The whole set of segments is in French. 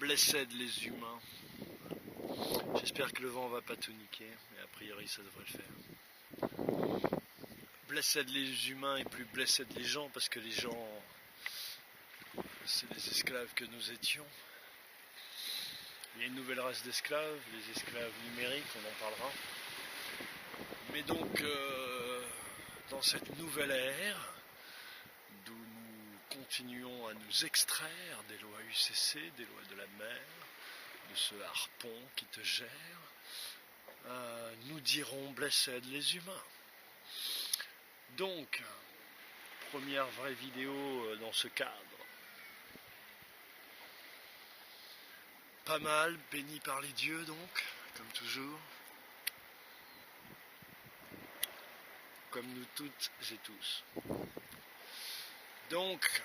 Blessed les humains. J'espère que le vent va pas tout niquer, mais a priori ça devrait le faire. Blessed les humains et plus blessed les gens, parce que les gens, c'est les esclaves que nous étions. Il y a une nouvelle race d'esclaves, les esclaves numériques, on en parlera. Mais donc, dans cette nouvelle ère, d'où nous continuons à nous extraire des lois UCC, des lois de la mer, de ce harpon qui te gère, nous dirons blessed les humains. Donc, première vraie vidéo dans ce cadre. Pas mal, béni par les dieux donc, comme toujours. Comme nous toutes et tous. Donc,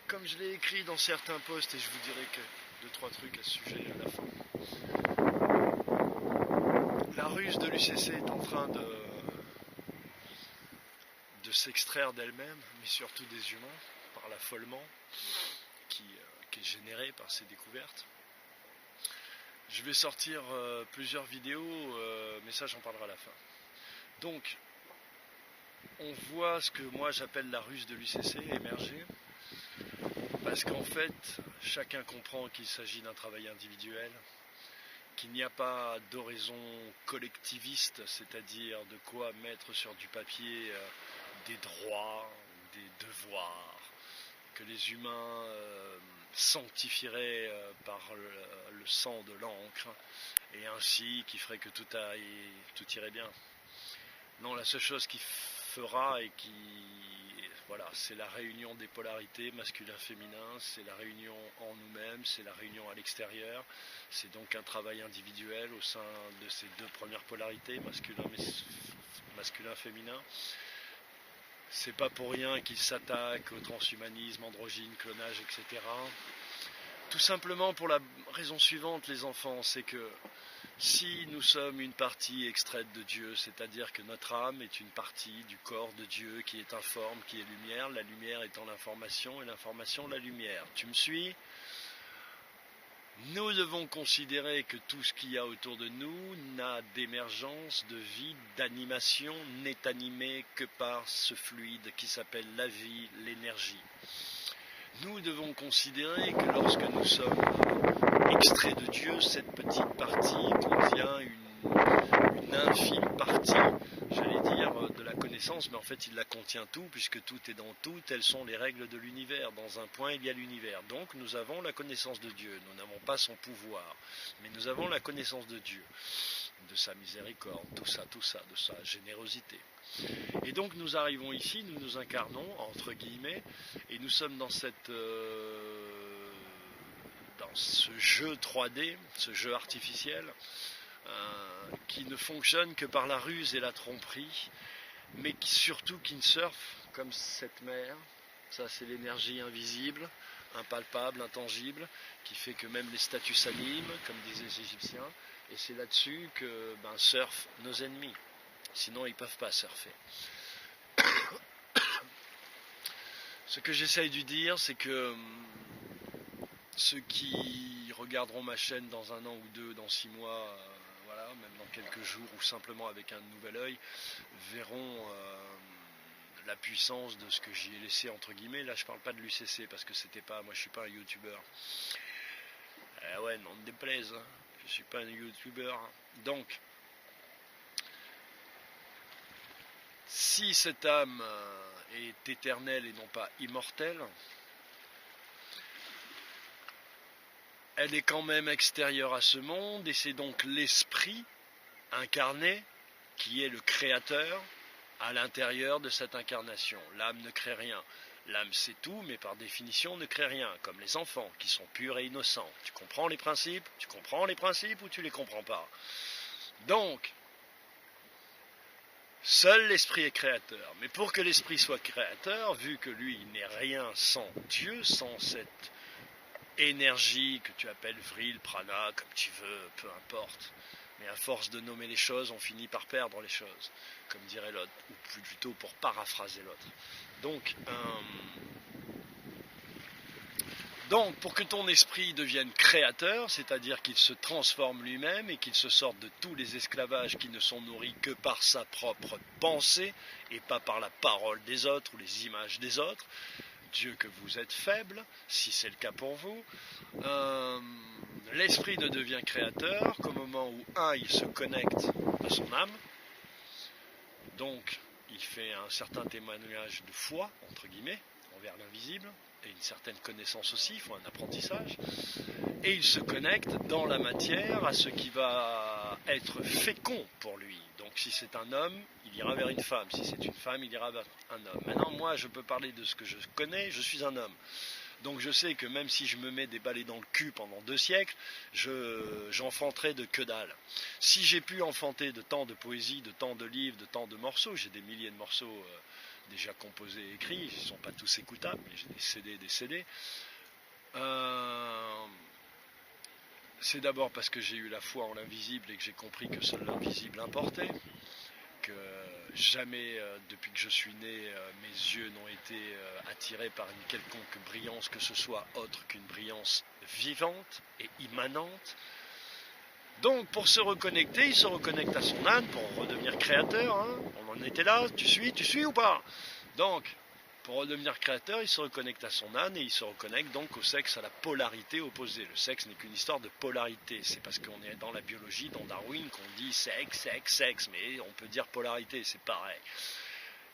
comme je l'ai écrit dans certains posts, et je vous dirai que 2-3 trucs à ce sujet à la fin. La ruse de l'UCC est en train de s'extraire d'elle-même, mais surtout des humains, par l'affolement qui est généré par ces découvertes. Je vais sortir plusieurs vidéos, mais ça j'en parlerai à la fin. Donc, on voit ce que moi j'appelle la ruse de l'UCC émerger, parce qu'en fait, chacun comprend qu'il s'agit d'un travail individuel, qu'il n'y a pas d'oraison collectiviste, c'est-à-dire de quoi mettre sur du papier des droits, des devoirs, que les humains sanctifieraient par le sang de l'encre, et ainsi qui ferait que tout irait bien. Non, la seule chose qui fera et qui... Voilà, c'est la réunion des polarités masculin-féminin, c'est la réunion en nous-mêmes, c'est la réunion à l'extérieur. C'est donc un travail individuel au sein de ces deux premières polarités, masculin-féminin. C'est pas pour rien qu'ils s'attaquent au transhumanisme, androgyne, clonage, etc. Tout simplement pour la raison suivante, les enfants, c'est que si nous sommes une partie extraite de Dieu, c'est-à-dire que notre âme est une partie du corps de Dieu qui est informe, qui est lumière, la lumière étant l'information et l'information la lumière. Tu me suis ? Nous devons considérer que tout ce qu'il y a autour de nous n'a d'émergence, de vie, d'animation, n'est animé que par ce fluide qui s'appelle la vie, l'énergie. Nous devons considérer que lorsque nous sommes extraits de Dieu, cette petite partie contient une infime partie, j'allais dire, de la connaissance, mais en fait il la contient tout, puisque tout est dans tout, telles sont les règles de l'univers. Dans un point, il y a l'univers. Donc nous avons la connaissance de Dieu. Nous n'avons pas son pouvoir, mais nous avons la connaissance de Dieu, de sa miséricorde, tout ça, de sa générosité. Et donc nous arrivons ici, nous nous incarnons, entre guillemets, et nous sommes dans ce jeu 3D, ce jeu artificiel, qui ne fonctionne que par la ruse et la tromperie, mais surtout qui ne surfe comme cette mer. Ça, c'est l'énergie invisible, impalpable, intangible, qui fait que même les statues s'animent, comme disaient les Égyptiens, et c'est là-dessus que surfent nos ennemis. Sinon, ils ne peuvent pas surfer. Ce que j'essaye de dire, c'est que ceux qui regarderont ma chaîne dans 1 an ou 2, dans 6 mois, voilà, même dans quelques jours, ou simplement avec un nouvel œil, verront la puissance de ce que j'y ai laissé, entre guillemets. Là, je parle pas de l'UCC, parce que c'était pas... Moi, je suis pas un youtubeur. Ouais, non, me déplaise. Hein. Je suis pas un youtubeur. Donc, si cette âme est éternelle et non pas immortelle, elle est quand même extérieure à ce monde, et c'est donc l'esprit incarné qui est le créateur à l'intérieur de cette incarnation. L'âme ne crée rien. L'âme c'est tout, mais par définition ne crée rien, comme les enfants qui sont purs et innocents. Tu comprends les principes ? Tu comprends les principes ou tu les comprends pas ? Donc, seul l'esprit est créateur. Mais pour que l'esprit soit créateur, vu que lui il n'est rien sans Dieu, sans cette énergie que tu appelles vril, prana, comme tu veux, peu importe. Mais à force de nommer les choses, on finit par perdre les choses, comme dirait l'autre, ou plutôt pour paraphraser l'autre. Donc, pour que ton esprit devienne créateur, c'est-à-dire qu'il se transforme lui-même et qu'il se sorte de tous les esclavages qui ne sont nourris que par sa propre pensée et pas par la parole des autres ou les images des autres, Dieu que vous êtes faible, si c'est le cas pour vous, l'esprit ne devient créateur qu'au moment où, il se connecte à son âme, donc il fait un certain témoignage de foi, entre guillemets, envers l'invisible, et une certaine connaissance aussi, il faut un apprentissage, et il se connecte dans la matière à ce qui va être fécond pour lui. Donc si c'est un homme, il ira vers une femme, si c'est une femme, il ira vers un homme. Maintenant, moi, je peux parler de ce que je connais, je suis un homme. Donc je sais que même si je me mets des balais dans le cul pendant 2 siècles, j'enfanterai de que dalle. Si j'ai pu enfanter de tant de poésie, de tant de livres, de tant de morceaux, j'ai des milliers de morceaux déjà composés et écrits, ils ne sont pas tous écoutables, mais j'ai des CD. C'est d'abord parce que j'ai eu la foi en l'invisible et que j'ai compris que seul l'invisible importait, que jamais, depuis que je suis né, mes yeux n'ont été attirés par une quelconque brillance, que ce soit autre qu'une brillance vivante et immanente. Donc, pour se reconnecter, il se reconnecte à son âne pour redevenir créateur. Hein. On en était là, tu suis ou pas? Donc, pour redevenir créateur, il se reconnecte à son âne et il se reconnecte donc au sexe, à la polarité opposée. Le sexe n'est qu'une histoire de polarité. C'est parce qu'on est dans la biologie, dans Darwin, qu'on dit sexe, mais on peut dire polarité, c'est pareil.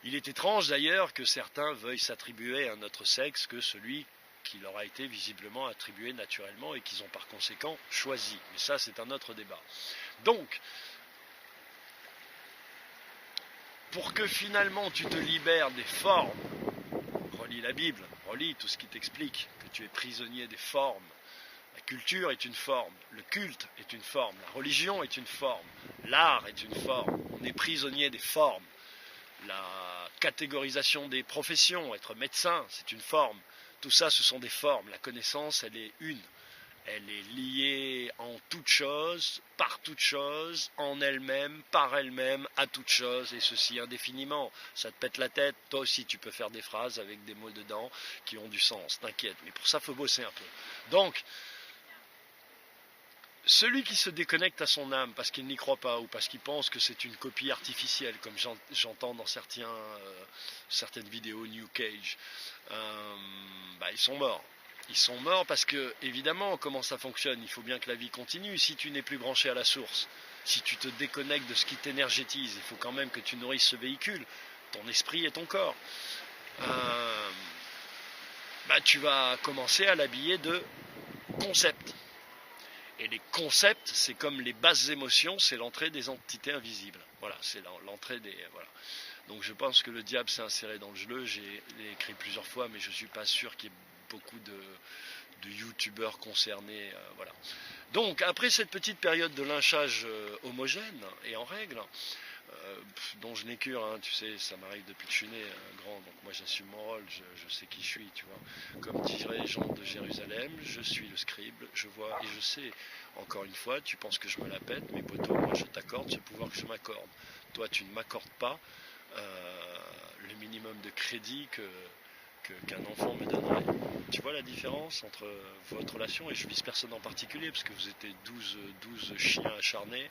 Il est étrange d'ailleurs que certains veuillent s'attribuer un autre sexe que celui qui leur a été visiblement attribué naturellement et qu'ils ont par conséquent choisi. Mais ça, c'est un autre débat. Donc, pour que finalement tu te libères des formes, relis la Bible, relis tout ce qui t'explique que tu es prisonnier des formes. La culture est une forme, le culte est une forme, la religion est une forme, l'art est une forme, on est prisonnier des formes. La catégorisation des professions, être médecin, c'est une forme. Tout ça, ce sont des formes. La connaissance, elle est une. Elle est liée en toute chose, par toute chose, en elle-même, par elle-même, à toute chose, et ceci indéfiniment. Ça te pète la tête, toi aussi tu peux faire des phrases avec des mots dedans qui ont du sens, t'inquiète, mais pour ça il faut bosser un peu. Donc, celui qui se déconnecte à son âme parce qu'il n'y croit pas ou parce qu'il pense que c'est une copie artificielle, comme j'entends dans certaines vidéos New Cage, ils sont morts. Ils sont morts parce que, évidemment, comment ça fonctionne? Il faut bien que la vie continue. Si tu n'es plus branché à la source, si tu te déconnectes de ce qui t'énergétise, il faut quand même que tu nourrisses ce véhicule, ton esprit et ton corps. Tu vas commencer à l'habiller de concepts. Et les concepts, c'est comme les basses émotions, c'est l'entrée des entités invisibles. Voilà, c'est l'entrée des... Voilà. Donc je pense que le diable s'est inséré dans le jeu, j'ai écrit plusieurs fois, mais je ne suis pas sûr qu'il y ait beaucoup de youtubeurs concernés. Voilà. Donc après cette petite période de lynchage homogène et en règle, dont je n'ai cure, hein, tu sais, ça m'arrive depuis que je suis né, grand, donc moi j'assume mon rôle, je sais qui je suis, tu vois. Comme diraient les gens de Jérusalem, je suis le scribe, je vois et je sais. Encore une fois, tu penses que je me la pète, mais poteau, moi je t'accorde ce pouvoir que je m'accorde. Toi, tu ne m'accordes pas le minimum de crédit qu'un enfant me donnerait. Tu vois la différence entre votre relation, et je vise personne en particulier, parce que vous êtes 12 chiens acharnés,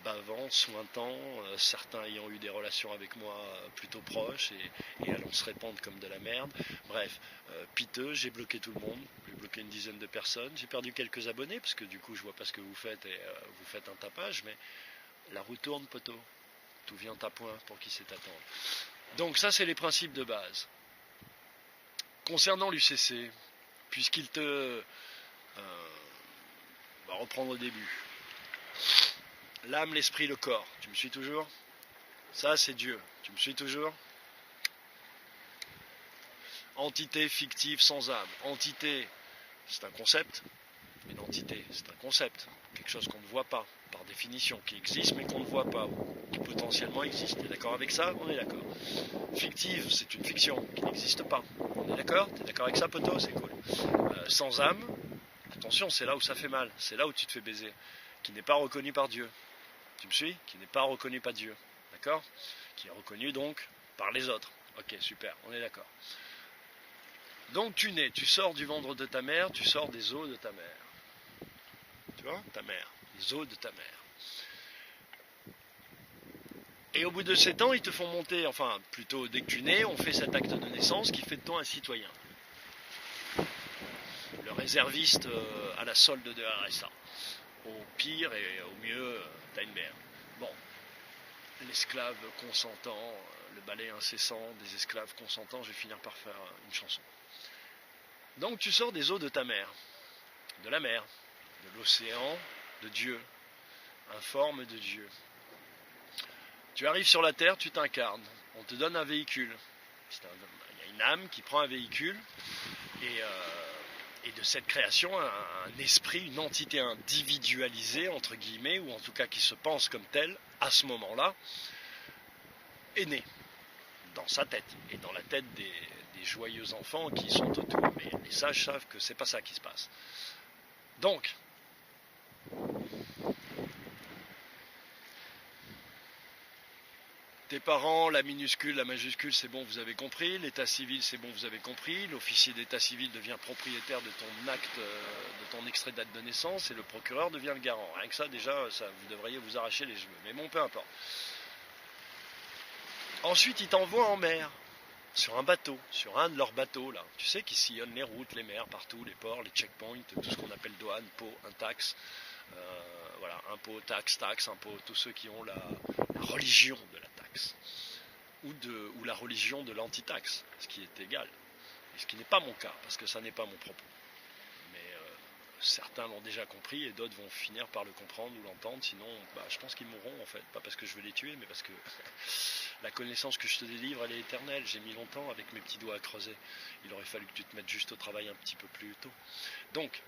bavants, sointants, certains ayant eu des relations avec moi plutôt proches et allant se répandre comme de la merde. Bref, piteux, j'ai bloqué tout le monde, j'ai bloqué une dizaine de personnes, j'ai perdu quelques abonnés, parce que du coup je vois pas ce que vous faites et vous faites un tapage, mais la roue tourne, poteau. Tout vient à point pour qui sait attendre. Donc ça, c'est les principes de base. Concernant l'UCC, puisqu'il te... on va reprendre au début. L'âme, l'esprit, le corps. Tu me suis toujours? Ça, c'est Dieu. Tu me suis toujours? Entité fictive sans âme. Entité, c'est un concept. Une entité, c'est un concept. Quelque chose qu'on ne voit pas, par définition, qui existe mais qu'on ne voit pas, ou qui potentiellement existe. T'es d'accord avec ça? On est d'accord. Fictive, c'est une fiction qui n'existe pas. On est d'accord? T'es d'accord avec ça, poteau? C'est cool. Sans âme, attention, c'est là où ça fait mal. C'est là où tu te fais baiser. Qui n'est pas reconnu par Dieu. Tu me suis? Qui n'est pas reconnu par Dieu. D'accord? Qui est reconnu donc par les autres. Ok, super, on est d'accord. Donc tu nais, tu sors du ventre de ta mère, tu sors des os de ta mère. Tu vois, ta mère, les os de ta mère. Et au bout de 7 ans, ils te font monter, enfin plutôt dès que tu nais, on fait cet acte de naissance qui fait de toi un citoyen. Le réserviste à la solde de RSA. Au pire et au mieux, t'as une mère. Bon, l'esclave consentant, le balai incessant des esclaves consentants, je vais finir par faire une chanson. Donc tu sors des eaux de ta mère, de la mer, de l'océan, de Dieu, informe de Dieu. Tu arrives sur la terre, tu t'incarnes, on te donne un véhicule. Il y a une âme qui prend un véhicule et de cette création, un esprit, une entité individualisée, entre guillemets, ou en tout cas qui se pense comme telle, à ce moment-là, est né dans sa tête et dans la tête des joyeux enfants qui sont autour. Mais les sages savent que c'est pas ça qui se passe. Donc, tes parents, la minuscule, la majuscule, c'est bon, vous avez compris. L'état civil, c'est bon, vous avez compris. L'officier d'état civil devient propriétaire de ton acte, de ton extrait de date de naissance, et le procureur devient le garant. Rien que ça, déjà, ça, vous devriez vous arracher les cheveux. Mais bon, peu importe. Ensuite, ils t'envoient en mer, sur un bateau, sur un de leurs bateaux, là. Tu sais, qui sillonnent les routes, les mers, partout, les ports, les checkpoints, tout ce qu'on appelle douane, impôt, taxe. Voilà, impôt, taxe, impôt, tous ceux qui ont la religion de la taxe. Ou la religion de l'antitaxe, ce qui est égal. Et ce qui n'est pas mon cas, parce que ça n'est pas mon propos. Mais certains l'ont déjà compris et d'autres vont finir par le comprendre ou l'entendre, sinon je pense qu'ils mourront en fait. Pas parce que je veux les tuer, mais parce que la connaissance que je te délivre, elle est éternelle. J'ai mis longtemps avec mes petits doigts à creuser. Il aurait fallu que tu te mettes juste au travail un petit peu plus tôt. Donc,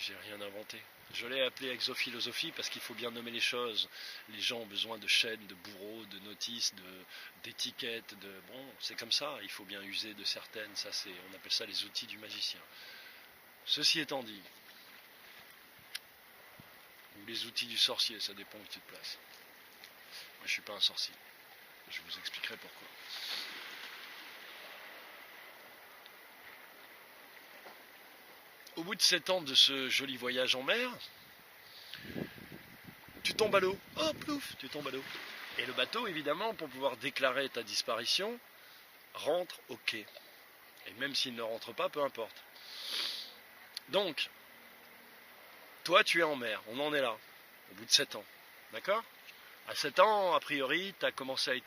j'ai rien inventé. Je l'ai appelé exophilosophie parce qu'il faut bien nommer les choses. Les gens ont besoin de chaînes, de bourreaux, de notices, d'étiquettes. Bon, c'est comme ça. Il faut bien user de certaines. Ça, on appelle ça les outils du magicien. Ceci étant dit, ou les outils du sorcier, ça dépend où tu te places. Moi, je suis pas un sorcier. Je vous expliquerai pourquoi. Au bout de 7 ans de ce joli voyage en mer, tu tombes à l'eau. Oh, plouf, tu tombes à l'eau. Et le bateau, évidemment, pour pouvoir déclarer ta disparition, rentre au quai. Et même s'il ne rentre pas, peu importe. Donc, toi, tu es en mer. On en est là, au bout de 7 ans. D'accord ? À 7 ans, a priori, tu as commencé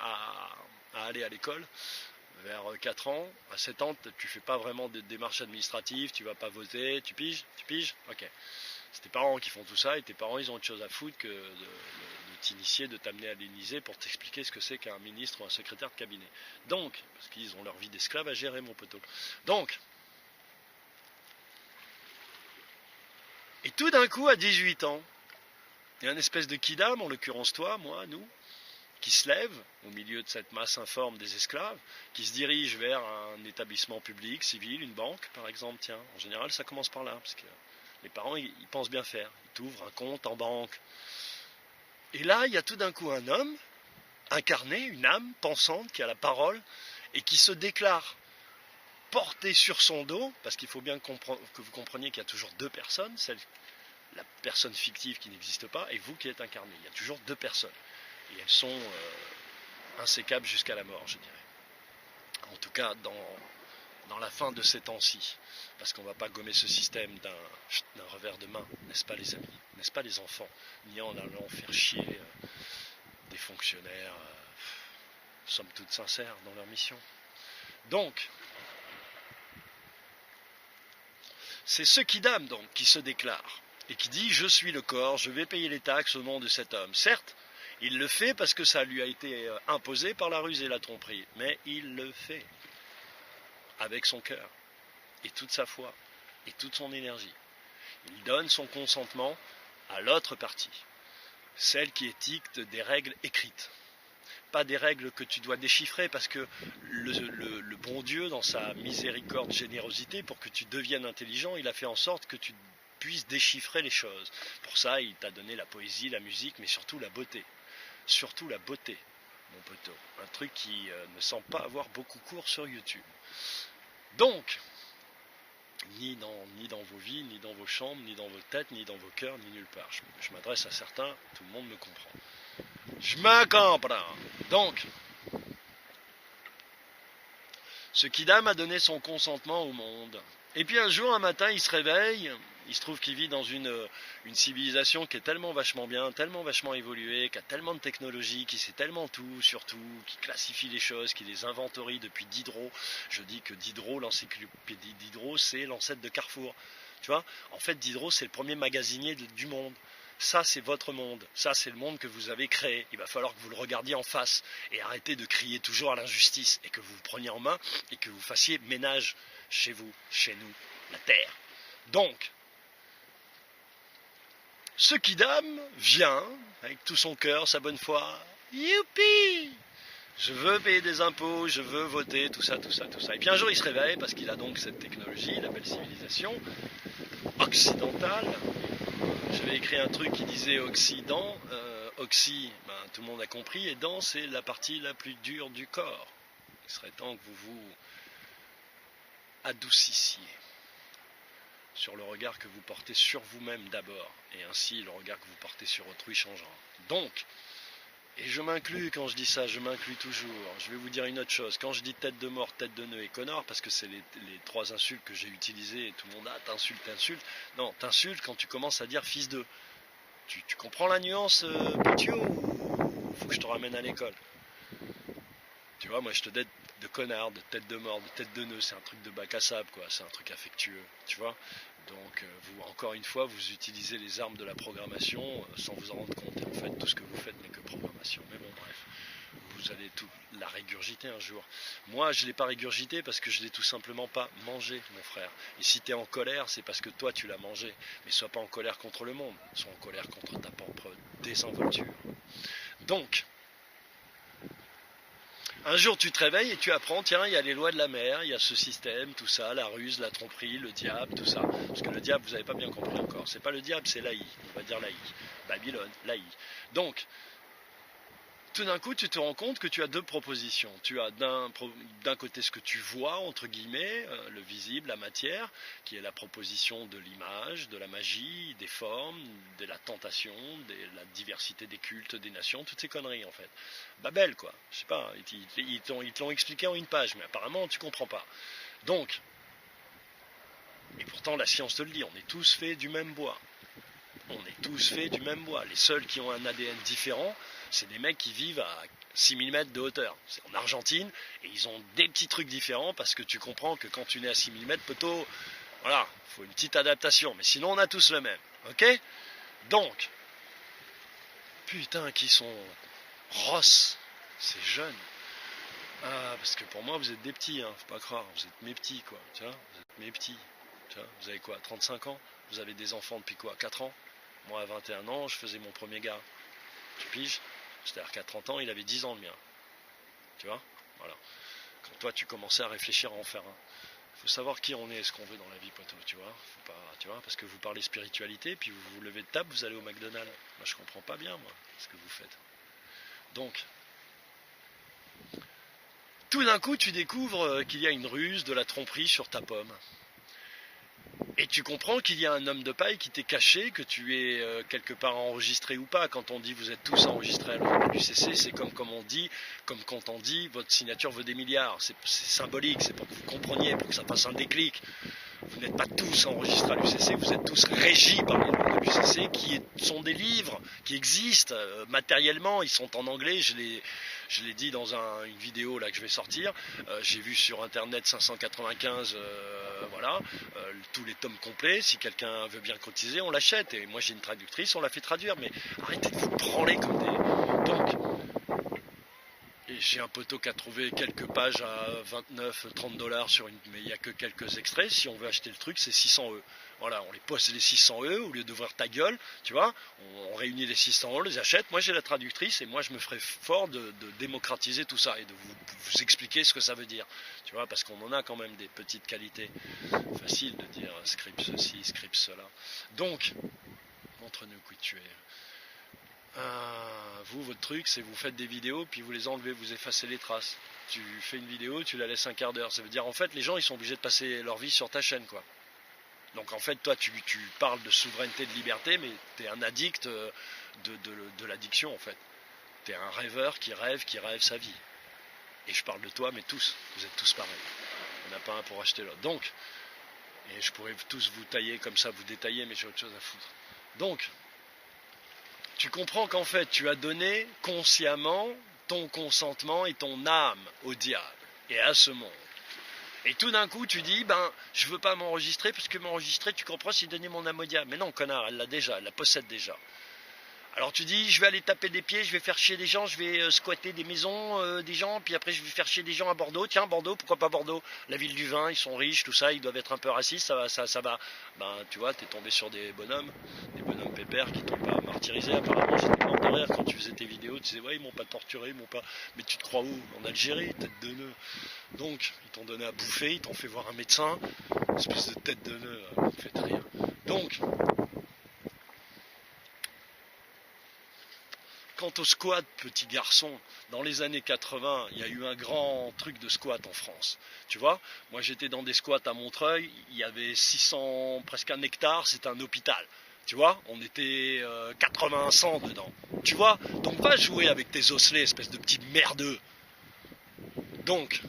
à aller à l'école. Vers 4 ans, à 7 ans, tu fais pas vraiment de démarches administratives, tu vas pas voter, tu piges ? Ok. C'est tes parents qui font tout ça, et tes parents, ils ont autre chose à foutre que de t'initier, de t'amener à l'Élysée pour t'expliquer ce que c'est qu'un ministre ou un secrétaire de cabinet. Donc, parce qu'ils ont leur vie d'esclave à gérer, mon poteau. Donc, et tout d'un coup, à 18 ans, il y a une espèce de kidam, en l'occurrence toi, moi, nous, qui se lève au milieu de cette masse informe des esclaves, qui se dirige vers un établissement public, civil, une banque par exemple. Tiens, en général ça commence par là, parce que les parents ils pensent bien faire, ils t'ouvrent un compte en banque. Et là il y a tout d'un coup un homme, incarné, une âme pensante qui a la parole, et qui se déclare porté sur son dos, parce qu'il faut bien que vous compreniez qu'il y a toujours deux personnes, la personne fictive qui n'existe pas, et vous qui êtes incarné. Il y a toujours deux personnes. Et elles sont insécables jusqu'à la mort, je dirais. En tout cas, dans la fin de ces temps-ci. Parce qu'on ne va pas gommer ce système d'un revers de main, n'est-ce pas les amis, n'est-ce pas les enfants, ni en allant faire chier des fonctionnaires, somme toute sincères dans leur mission. Donc, c'est ce kidam donc qui se déclare et qui dit « Je suis le corps, je vais payer les taxes au nom de cet homme ». Certes, il le fait parce que ça lui a été imposé par la ruse et la tromperie. Mais il le fait avec son cœur et toute sa foi et toute son énergie. Il donne son consentement à l'autre partie, celle qui édicte des règles écrites. Pas des règles que tu dois déchiffrer parce que le bon Dieu, dans sa miséricorde, générosité, pour que tu deviennes intelligent, il a fait en sorte que tu puisses déchiffrer les choses. Pour ça, il t'a donné la poésie, la musique, mais surtout la beauté. Surtout la beauté mon poteau. Un truc qui ne semble pas avoir beaucoup cours sur YouTube. Donc, ni dans vos vies, ni dans vos chambres, ni dans vos têtes, ni dans vos cœurs, ni nulle part. Je m'adresse à certains, tout le monde me comprend. Je me comprends. Donc, ce Kidam a donné son consentement au monde. Et puis un jour, un matin, il se réveille, il se trouve qu'il vit dans une civilisation qui est tellement vachement bien, tellement vachement évoluée, qui a tellement de technologie, qui sait tellement tout, surtout, qui classifie les choses, qui les inventorie depuis Diderot. Je dis que Diderot, l'encyclopédie Diderot, c'est l'ancêtre de Carrefour. Tu vois, en fait, Diderot, c'est le premier magasinier du monde. Ça, c'est votre monde. Ça, c'est le monde que vous avez créé. Il va falloir que vous le regardiez en face et arrêtez de crier toujours à l'injustice et que vous vous preniez en main et que vous fassiez ménage chez vous, chez nous, la terre. Donc, ce Kidam vient avec tout son cœur, sa bonne foi. Youpi! Je veux payer des impôts, je veux voter, tout ça, tout ça, tout ça. Et puis un jour, il se réveille parce qu'il a donc cette technologie, la belle civilisation occidentale. J'avais écrit un truc qui disait Occident, Oxy, tout le monde a compris, et dent, c'est la partie la plus dure du corps. Il serait temps que vous vous adoucissiez sur le regard que vous portez sur vous-même d'abord, et ainsi le regard que vous portez sur autrui changera. Donc, et je m'inclus quand je dis ça, je m'inclus toujours. Je vais vous dire une autre chose. Quand je dis tête de mort, tête de nœud et connard, parce que c'est les trois insultes que j'ai utilisées et tout le monde a, t'insultes. Non, t'insultes quand tu commences à dire fils de. Tu comprends la nuance, Pitio, ou faut que je te ramène à l'école? Tu vois, moi je te date de connard, de tête de mort, de tête de nœud, c'est un truc de bac à sable, quoi. C'est un truc affectueux, tu vois. Donc, vous, encore une fois, vous utilisez les armes de la programmation sans vous en rendre compte. Et en fait, tout ce que vous faites n'est que programmation. Mais bon, bref, vous allez tout la régurgiter un jour. Moi, je ne l'ai pas régurgité parce que je ne l'ai tout simplement pas mangé, mon frère. Et si tu es en colère, c'est parce que toi, tu l'as mangé. Mais sois pas en colère contre le monde, sois en colère contre ta propre désinvolture. Donc, un jour, tu te réveilles et tu apprends, tiens, il y a les lois de la mer, il y a ce système, tout ça, la ruse, la tromperie, le diable, tout ça. Parce que le diable, vous n'avez pas bien compris encore. C'est pas le diable, c'est l'Aï. On va dire l'Aï. Babylone, l'Aï. Donc, tout d'un coup, tu te rends compte que tu as deux propositions. Tu as d'un côté ce que tu vois, entre guillemets, le visible, la matière, qui est la proposition de l'image, de la magie, des formes, de la tentation, de la diversité des cultes, des nations, toutes ces conneries en fait. Babel quoi, je sais pas, ils te l'ont expliqué en une page, mais apparemment tu comprends pas. Donc, et pourtant la science te le dit, on est tous faits du même bois. On est tous faits du même bois. Les seuls qui ont un ADN différent, c'est des mecs qui vivent à 6000 mètres de hauteur. C'est en Argentine, et ils ont des petits trucs différents, parce que tu comprends que quand tu nais à 6000 mètres, poteau, voilà, il faut une petite adaptation. Mais sinon, on a tous le même. Ok? Donc, putain, qui sont Ross, ces jeunes. Ah, parce que pour moi, vous êtes des petits, hein, faut pas croire. Vous êtes mes petits, quoi. Tu vois? Vous êtes mes petits. Tu vois? Vous avez quoi? 35 ans? Vous avez des enfants depuis quoi? 4 ans? Moi, à 21 ans, je faisais mon premier gars. Tu piges? C'est-à-dire qu'à 30 ans, il avait 10 ans le mien. Tu vois? Voilà. Quand toi, tu commençais à réfléchir à en faire un. Il faut savoir qui on est et ce qu'on veut dans la vie, poteau, tu vois? Faut pas, tu vois? Parce que vous parlez spiritualité, puis vous vous levez de table, vous allez au McDonald's. Moi, je comprends pas bien, moi, ce que vous faites. Donc, tout d'un coup, tu découvres qu'il y a une ruse, de la tromperie sur ta pomme. Et tu comprends qu'il y a un homme de paille qui t'est caché, que tu es quelque part enregistré ou pas. Quand on dit vous êtes tous enregistrés à l'UCC, c'est comme quand on dit votre signature vaut des milliards. C'est symbolique, c'est pour que vous compreniez, pour que ça fasse un déclic. Vous n'êtes pas tous enregistrés à l'UCC, vous êtes tous régis par les lois de l'UCC, qui sont des livres qui existent matériellement, ils sont en anglais, je l'ai dit dans une vidéo là que je vais sortir, j'ai vu sur internet 595, voilà, tous les tomes complets, si quelqu'un veut bien cotiser, on l'achète, et moi j'ai une traductrice, on la fait traduire, mais arrêtez de vous branler comme des... Donc, et j'ai un poteau qui a trouvé quelques pages à 29-30 $, mais il n'y a que quelques extraits. Si on veut acheter le truc, c'est 600 €. Voilà, on les poste les 600 € au lieu d'ouvrir ta gueule, tu vois. On réunit les 600 €, on les achète. Moi, j'ai la traductrice et moi, je me ferai fort de démocratiser tout ça et de vous expliquer ce que ça veut dire. Tu vois, parce qu'on en a quand même des petites qualités. Facile de dire script ceci, script cela. Donc, montre-nous qui tu es. vous, votre truc, c'est vous faites des vidéos, puis vous les enlevez, vous effacez les traces. Tu fais une vidéo, tu la laisses un quart d'heure. Ça veut dire, en fait, les gens, ils sont obligés de passer leur vie sur ta chaîne, quoi. Donc, en fait, toi, tu parles de souveraineté, de liberté, mais tu es un addict de l'addiction, en fait. Tu es un rêveur qui rêve sa vie. Et je parle de toi, mais tous, vous êtes tous pareils. Il n'y en a pas un pour acheter l'autre. Donc, et je pourrais tous vous tailler comme ça, vous détailler, mais j'ai autre chose à foutre. Donc, tu comprends qu'en fait, tu as donné consciemment ton consentement et ton âme au diable et à ce monde. Et tout d'un coup, tu dis, je veux pas m'enregistrer, parce que m'enregistrer, tu comprends, c'est donner mon âme au diable. Mais non, connard, elle l'a déjà, elle la possède déjà. Alors tu dis, je vais aller taper des pieds, je vais faire chier des gens, je vais squatter des maisons des gens, puis après je vais faire chier des gens à Bordeaux. Tiens, Bordeaux, pourquoi pas Bordeaux? La ville du vin, ils sont riches, tout ça, ils doivent être un peu racistes, ça va. Tu vois, t'es tombé sur des bonhommes pépères qui t'ont pas martyrisé. Apparemment, j'étais mort de rire quand tu faisais tes vidéos, tu disais, ouais, ils m'ont pas torturé, ils m'ont pas... Mais tu te crois où? En Algérie, tête de nœud. Donc, ils t'ont donné à bouffer, ils t'ont fait voir un médecin, espèce de tête de nœud, faites rire. Donc... Quant au squat, petit garçon, dans les années 80, il y a eu un grand truc de squat en France. Tu vois, moi j'étais dans des squats à Montreuil, il y avait 600, presque un hectare, c'était un hôpital. Tu vois, on était 80-100 dedans. Tu vois, donc va jouer avec tes osselets, espèce de petit merdeux. Donc,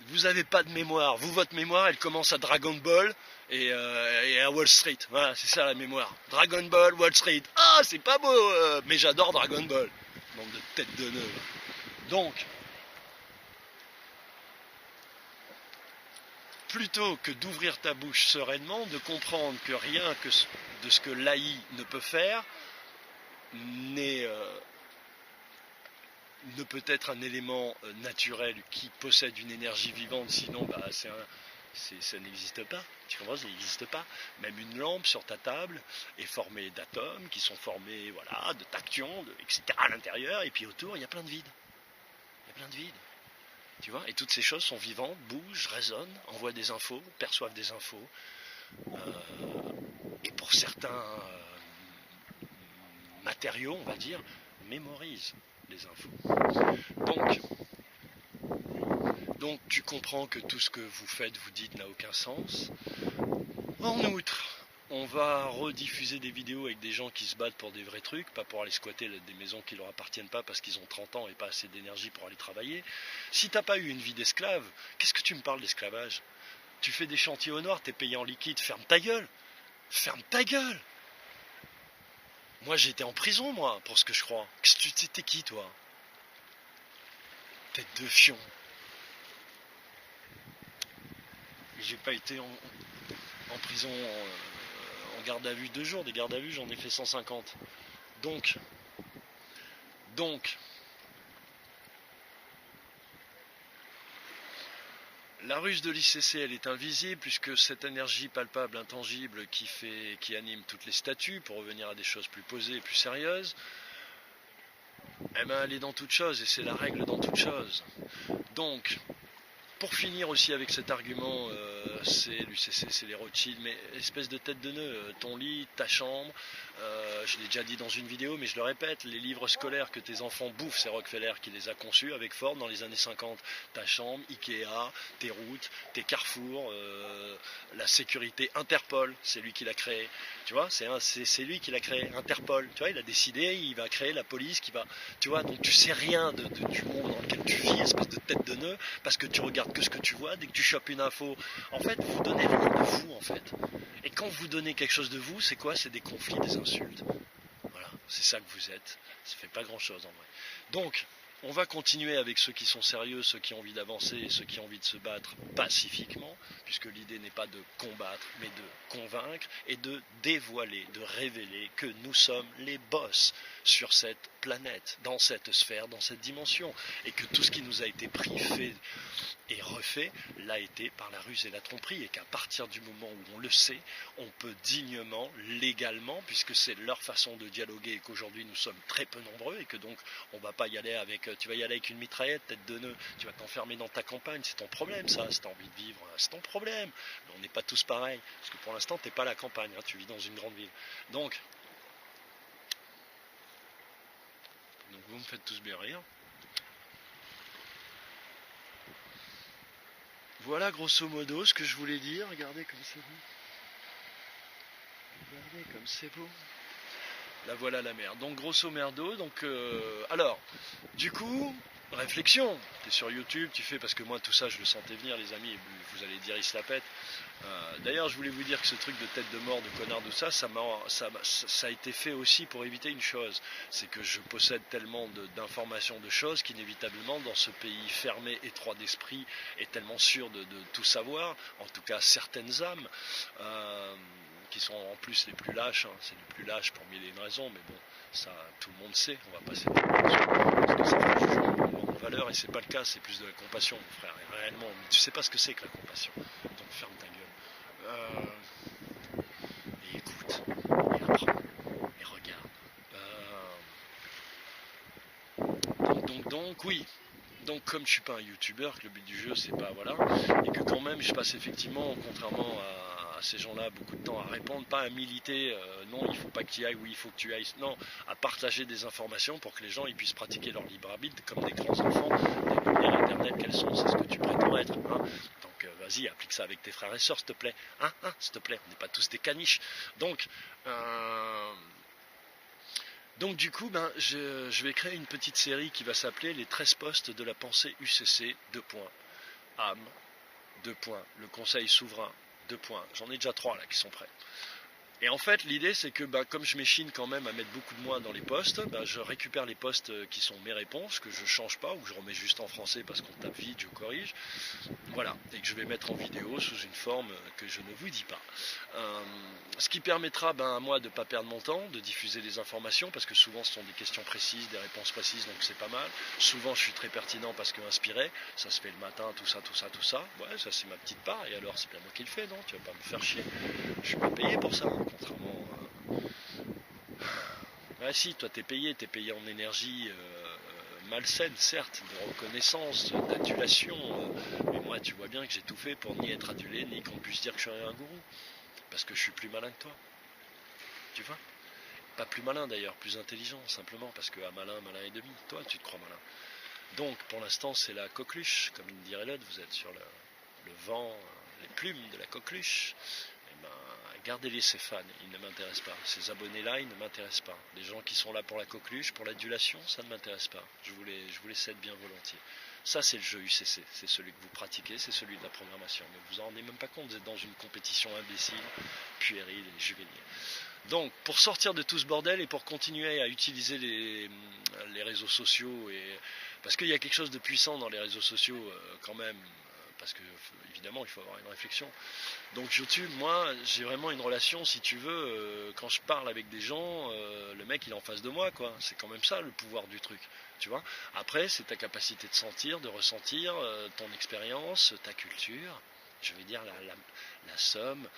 vous n'avez pas de mémoire. Vous, votre mémoire, elle commence à Dragon Ball et à Wall Street. Voilà, c'est ça la mémoire. Dragon Ball, Wall Street. Ah, c'est pas beau, mais j'adore Dragon Ball. Bande de tête de nœud. Donc, plutôt que d'ouvrir ta bouche sereinement, de comprendre que rien que de ce que l'AI ne peut faire ne peut être un élément naturel qui possède une énergie vivante, sinon ça n'existe pas. Tu comprends, ça n'existe pas. Même une lampe sur ta table est formée d'atomes qui sont formés de tachyons, etc. à l'intérieur, et puis autour, il y a plein de vide. Il y a plein de vide. Tu vois, et toutes ces choses sont vivantes, bougent, résonnent, envoient des infos, perçoivent des infos. Et pour certains matériaux, on va dire, mémorisent les infos. Donc tu comprends que tout ce que vous faites, vous dites, n'a aucun sens. En outre, on va rediffuser des vidéos avec des gens qui se battent pour des vrais trucs, pas pour aller squatter des maisons qui ne leur appartiennent pas parce qu'ils ont 30 ans et pas assez d'énergie pour aller travailler. Si t'as pas eu une vie d'esclave, qu'est-ce que tu me parles d'esclavage? Tu fais des chantiers au noir, t'es payé en liquide, ferme ta gueule. Ferme ta gueule. Moi j'ai été en prison, moi, pour ce que je crois. T'es qui, toi? Tête de fion. J'ai pas été en prison en garde à vue 2 jours. Des gardes à vue, j'en ai fait 150. Donc, la ruse de l'ICC, elle est invisible puisque cette énergie palpable, intangible qui anime toutes les statues, pour revenir à des choses plus posées et plus sérieuses, elle est dans toute chose et c'est la règle dans toute chose. Donc, pour finir aussi avec cet argument, c'est l'UCC, c'est les Rothschild, mais espèce de tête de nœud, ton lit, ta chambre, je l'ai déjà dit dans une vidéo, mais je le répète, les livres scolaires que tes enfants bouffent, c'est Rockefeller qui les a conçus avec Ford dans les années 50, ta chambre, Ikea, tes routes, tes carrefours, la sécurité Interpol, c'est lui qui l'a créé, tu vois, c'est lui qui l'a créé, Interpol, tu vois, il a décidé, il va créer la police qui va, tu vois, donc tu sais rien du monde dans lequel tu vis, espèce de tête de nœud, parce que tu regardes que ce que tu vois, dès que tu chopes une info, en fait, vous donnez rien de vous, en fait. Et quand vous donnez quelque chose de vous, c'est quoi? C'est des conflits, des insultes. Voilà, c'est ça que vous êtes. Ça fait pas grand-chose, en vrai. Donc, on va continuer avec ceux qui sont sérieux, ceux qui ont envie d'avancer et ceux qui ont envie de se battre pacifiquement, puisque l'idée n'est pas de combattre, mais de convaincre et de dévoiler, de révéler que nous sommes les boss sur cette planète, dans cette sphère, dans cette dimension, et que tout ce qui nous a été pris, fait et refait, l'a été par la ruse et la tromperie, et qu'à partir du moment où on le sait, on peut dignement, légalement, puisque c'est leur façon de dialoguer et qu'aujourd'hui nous sommes très peu nombreux et que donc on va pas y aller avec, tu vas y aller avec une mitraillette, tête de nœud, tu vas t'enfermer dans ta campagne, c'est ton problème ça, si t'as envie de vivre, c'est ton problème, mais on n'est pas tous pareils, parce que pour l'instant t'es pas à la campagne, hein, tu vis dans une grande ville. Donc, Donc vous me faites tous bien rire. Voilà grosso modo ce que je voulais dire. Regardez comme c'est beau. Regardez comme c'est beau. Là voilà la mer. Donc grosso merdo. Donc alors, du coup, réflexion. T'es sur YouTube, tu fais parce que moi tout ça je le sentais venir les amis. Vous allez dire il se la pète. D'ailleurs je voulais vous dire que ce truc de tête de mort, de connard, tout ça, ça a été fait aussi pour éviter une chose. C'est que je possède tellement d'informations, de choses qu'inévitablement dans ce pays fermé, étroit d'esprit et tellement sûr de tout savoir, en tout cas certaines âmes, qui sont en plus les plus lâches, hein. C'est les plus lâches pour mille et une raisons, mais bon, ça tout le monde sait, on va passer parce que ça fait un jugement de valeur et c'est pas le cas, c'est plus de la compassion mon frère, et réellement, tu sais pas ce que c'est que la compassion, donc ferme ta gueule. Et écoute, et apprends, et regarde. Donc oui. Donc comme je suis pas un youtubeur, que le but du jeu c'est pas voilà, et que quand même je passe effectivement, contrairement à ces gens-là, beaucoup de temps à répondre, pas à militer, non il faut pas que tu y ailles, oui il faut que tu ailles, non, à partager des informations pour que les gens ils puissent pratiquer leur libre arbitre comme des grands enfants, des lumières éternelles qu'elles sont, c'est ce que tu prétends être, hein. Donc vas-y, applique ça avec tes frères et sœurs s'il te plaît, hein, s'il te plaît, on n'est pas tous des caniches. Donc du coup, je vais créer une petite série qui va s'appeler les 13 postes de la pensée UCC, âme, le conseil souverain, J'en ai déjà 3 là qui sont prêts. Et en fait, l'idée c'est que comme je m'échine quand même à mettre beaucoup de moi dans les postes, je récupère les postes qui sont mes réponses, que je change pas, ou que je remets juste en français parce qu'on tape vite, je corrige. Voilà, et que je vais mettre en vidéo sous une forme que je ne vous dis pas. Ce qui permettra à moi de ne pas perdre mon temps, de diffuser les informations, parce que souvent ce sont des questions précises, des réponses précises, donc c'est pas mal. Souvent je suis très pertinent parce que inspiré, ça se fait le matin, tout ça. Ouais, ça c'est ma petite part, et alors c'est bien moi qui le fais, non? Tu vas pas me faire chier. Je suis pas payé pour ça, hein, contrairement Ah si, toi t'es payé en énergie malsaine, certes, de reconnaissance, d'adulation, mais moi tu vois bien que j'ai tout fait pour ni être adulé, ni qu'on puisse dire que je suis un gourou, parce que je suis plus malin que toi, tu vois? Pas plus malin d'ailleurs, plus intelligent, simplement, parce que malin et demi, toi tu te crois malin. Donc pour l'instant c'est la coqueluche, comme il dirait l'autre, vous êtes sur le vent, les plumes de la coqueluche. Gardez-les ces fans, ils ne m'intéressent pas. Ces abonnés-là, ils ne m'intéressent pas. Les gens qui sont là pour la coqueluche, pour l'adulation, ça ne m'intéresse pas. Je vous les cède bien volontiers. Ça, c'est le jeu UCC. C'est celui que vous pratiquez, c'est celui de la programmation. Mais vous en rendez même pas compte, vous êtes dans une compétition imbécile, puérile et juvénile. Donc, pour sortir de tout ce bordel et pour continuer à utiliser les réseaux sociaux, parce qu'il y a quelque chose de puissant dans les réseaux sociaux quand même, parce que évidemment il faut avoir une réflexion. Donc YouTube, moi j'ai vraiment une relation, si tu veux, quand je parle avec des gens, le mec il est en face de moi, quoi. C'est quand même ça le pouvoir du truc, tu vois. Après c'est ta capacité de sentir, de ressentir, ton expérience, ta culture, je veux dire la somme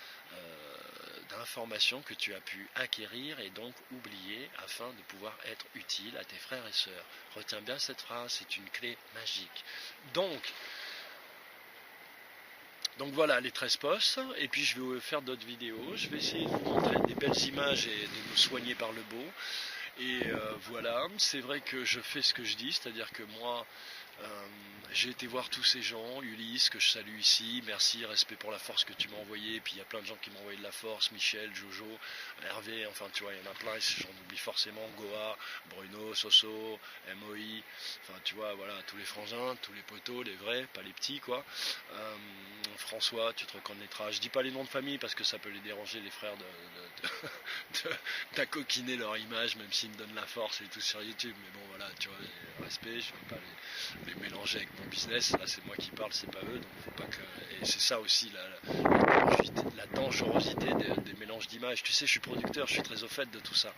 d'informations que tu as pu acquérir et donc oublier afin de pouvoir être utile à tes frères et sœurs. Retiens bien cette phrase, c'est une clé magique. Donc voilà les 13 posts, et puis je vais faire d'autres vidéos, je vais essayer de vous montrer des belles images et de nous soigner par le beau. Et voilà, c'est vrai que je fais ce que je dis, c'est-à-dire que moi, j'ai été voir tous ces gens, Ulysse, que je salue ici, merci, respect pour la force que tu m'as envoyé, puis il y a plein de gens qui m'ont envoyé de la force, Michel, Jojo, Hervé, enfin tu vois, il y en a plein, et j'en oublie forcément, Goa, Bruno, Soso, MOI, enfin tu vois, voilà, tous les frangins, tous les potos, les vrais, pas les petits quoi. François, tu te reconnaîtras, je dis pas les noms de famille parce que ça peut les déranger, les frères d'accoquiner leur image, même s'ils me donnent la force et tout sur YouTube, mais bon voilà, tu vois, respect, je ne vais pas les mélanger avec mon business, là c'est moi qui parle, c'est pas eux, donc faut pas que... Et c'est ça aussi la dangerosité des mélanges d'images, tu sais je suis producteur, je suis très au fait de tout ça,